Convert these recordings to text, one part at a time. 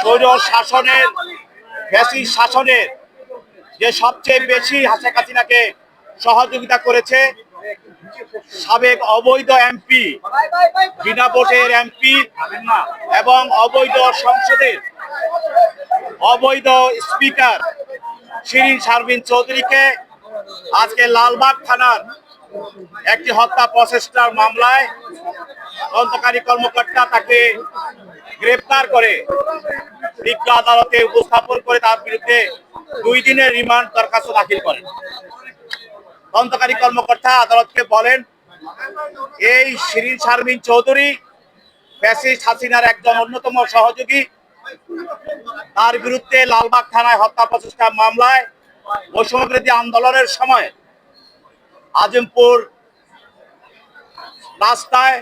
স্বৈর শাসনের ফ্যাসিস্ট শাসনের যে সবচেয়ে বেশি শেখ হাসিনাকে সহযোগিতা করেছে সাবেক অবৈধ এমপি, বিনা ভোটের এমপি এবং অবৈধ সংসদের অবৈধ স্পিকার শিরিন শারমিন চৌধুরীকে আজকে লালবাগ থানার একটি হত্যা প্রচেষ্টার মামলায় তদন্তকারী কর্মকর্তা তাকে গ্রেপ্তার করে বিজ্ঞ আদালতে উপস্থাপন করে তার বিরুদ্ধে 2 দিনের রিমান্ড দরখাস্ত দাখিল করেন। তদন্তকারী কর্মকর্তা আদালতকে বলেন, এই শিরিন শারমিন চৌধুরী ফ্যাসিস্ট হাসিনার একজন অন্যতম সহযোগী। তার বিরুদ্ধে লালবাগ থানায় হত্যা প্রচেষ্টা মামলায় বৈষম্যবিরোধী আন্দোলনের সময় আজমপুর রাস্তায়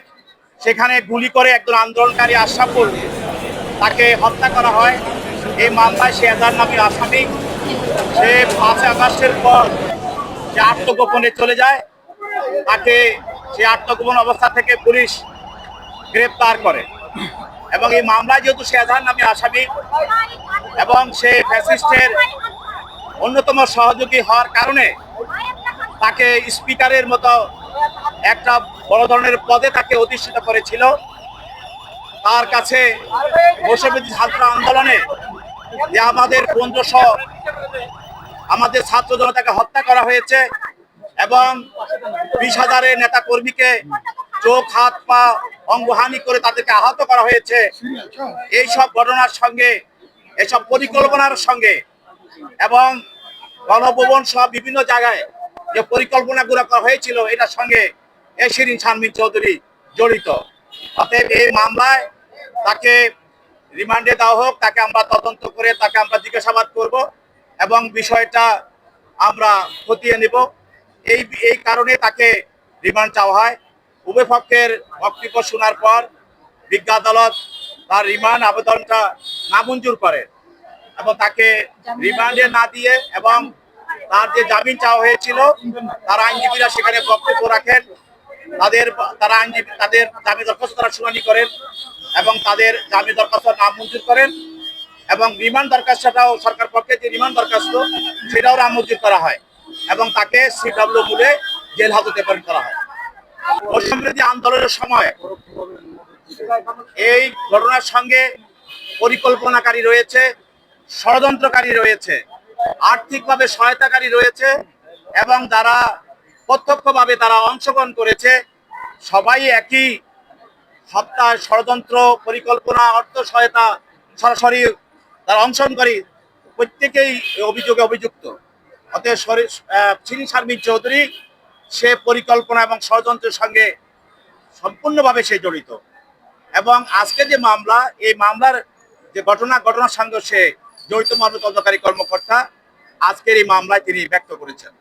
সেখানে গুলি করে একজন আন্দোলনকারী আশরাফুল তাকে হত্যা করা হয়। এই মামলায় সে এজাহার নামী আসামি। সে 5 আগস্টের পর যে আত্মগোপনে চলে যায়, তাকে সে আত্মগোপন অবস্থা থেকে পুলিশ গ্রেপ্তার করে এবং এই মামলায় যেহেতু সে এজাহার নামী আসামি এবং সে ফ্যাসিস্টের অন্যতম সহযোগী হওয়ার কারণে তাকে স্পিকারের মতো একটা বড় ধরনের পদে তাকে অধিষ্ঠিত করেছিল। তার কাছে বৈষম্যবিরোধী ছাত্র আন্দোলনে যে আমাদের 1500 আমাদের ছাত্র জনতাকে হত্যা করা হয়েছে এবং 20,000 নেতা কর্মীকে চোখ হাত পা অঙ্গহানি করে তাদেরকে আহত করা হয়েছে, এই সব ঘটনার সঙ্গে এসব পরিকল্পনার সঙ্গে এবং গণভবন সহ বিভিন্ন জায়গায় যে পরিকল্পনাগুলো করা হয়েছিল এটার সঙ্গে এই শিরিন শারমিন চৌধুরী জড়িত। অতএব এই মামলায় তাকে রিমান্ডে দেওয়া হোক, তাকে আমরা তদন্ত করে তাকে আমরা জিজ্ঞাসাবাদ করব এবং বিষয়টা আমরা খতিয়ে নেব। এই কারণে তাকে রিমান্ড চাওয়া হয়। উভয় পক্ষের বক্তব্য শোনার পর বিজ্ঞ আদালত তার রিমান্ড আবেদনটা নামঞ্জুর করে এবং তাকে রিমান্ডে না দিয়ে এবং তার যে জামিন চাওয়া হয়েছিল তার আইনজীবীরা সেখানে বক্তব্য রাখেন। তাদের জামিন দরখাস্ত তারা শুনানি করেন এবং তাদের জামিন দরখাস্ত নামঞ্জুর করেন এবং রিমান্ড দরখাস্তটাও সরকার পক্ষে যে রিমান্ড দরখাস্ত সেটাও নামঞ্জুর করা হয় এবং তাকে CW মূলে জেল হাজতে প্রেরণ করা হয়। বৈষম্যবিরোধী আন্দোলনের সময় এই ঘটনার সঙ্গে পরিকল্পনাকারী রয়েছে, ষড়যন্ত্রকারী রয়েছে, আর্থিকভাবে সহায়তাকারী রয়েছে এবং যারা প্রত্যক্ষভাবে তারা অংশগ্রহণ করেছে সবাই একই হত্যা ষড়যন্ত্র পরিকল্পনা অর্থ সহায়তা সরাসরি তারা অংশগ্রহণকারী প্রত্যেকেই অভিযোগে অভিযুক্ত। অতএব শিরিন শারমিন চৌধুরী সে পরিকল্পনা এবং ষড়যন্ত্রের সঙ্গে সম্পূর্ণভাবে সে জড়িত এবং আজকে যে মামলা, এই মামলার যে ঘটনার সঙ্গে সে জড়িত তদন্তকারী কর্মকর্তা আজকের এই মামলায় তিনি ব্যক্ত করেছেন।